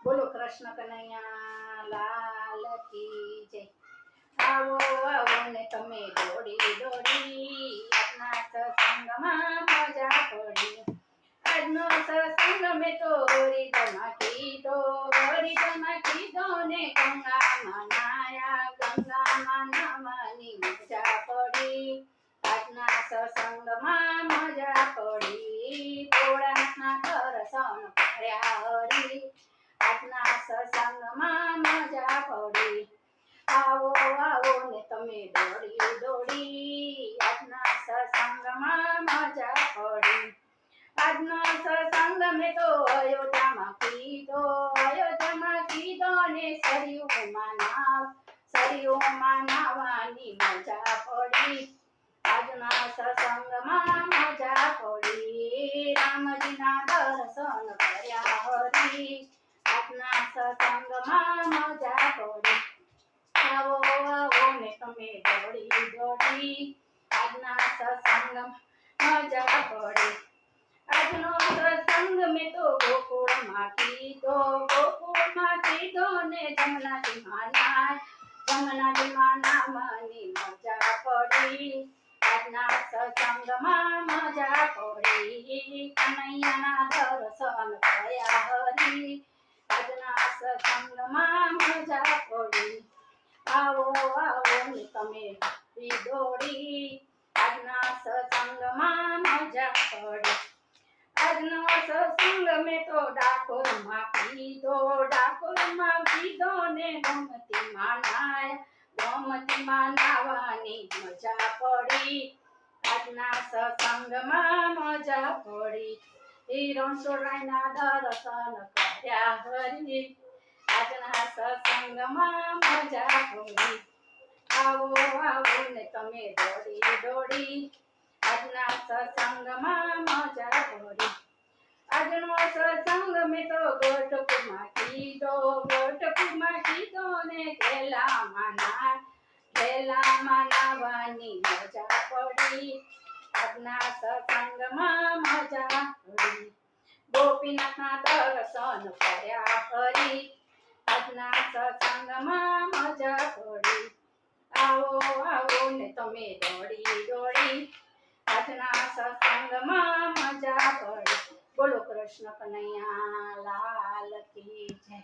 બોલો કૃષ્ણ કનૈયા લાલ કી જય। આવો આવો ને તમે દોડી દોડી આપના સત્સંગમાં મજા પડી। આજનો સત્સંગ મેં તો રીતમાં કીધો ને ગંગામાં નાવાની મજા પડી। આજના સત્સંગમાં મજા પડી। ભોળાનાથના દર્શન કર્યા હરી। આજના સત્સંગમાં મજા પડી। આવો આવો ને તમે દોડી દોડી આજના સત્સંગમાં મજા પડી। આજનો સત્સંગ મેં તો અયોધ્યામાં કીધો ને સરયુમાં નાવાની મજા પડી। આજના સત્સંગમાં મજા પડી। રામજીના દર્શન કર્યા હરી। આજના સત્સંગમાં મજા પડી। આવો આવો ને તમે દોડી દોડી આજના સત્સંગમાં મજા પડી। આજનો સત્સંગ મેં તો ગોકુળમાં કીધો ને જમનાજીમાં નાવાની મજા પડી। આજના સત્સંગમાં મજા પડી। કનૈયાના દર્શન કર્યા હરી। આજના સત્સંગમાં મજા પડી। આવો આવો ને તમે દોડી આજના સત્સંગમાં મજા પડી। આજનો સત્સંગ મેં તો ડાકોરમાં કીધો ને ગોમતીમાં નાવાની મજા પડી। આજના સત્સંગમાં મજા પડી। રણછોડરાયના દર્શન કર્યા હરી। આજના સત્સંગમાં મજા પડી। આવો આવો ને તમે દોડી દોડી આજના સત્સંગમાં મજા પડી। આજનો સત્સંગ મેં તો ગોઠકુમાં કીધો ને ઘેલામાં નાવાની મજા પડી। આજના સત્સંગમાં મજા પડી। ગોપીનાથના દર્શન કર્યા હરી। આજના સત્સંગમાં મજા પડી। આવો આવો ને તમે દોડી દોડી આજના સત્સંગમાં મજા પડી। બોલો કૃષ્ણ કનૈયા લાલ કી જય।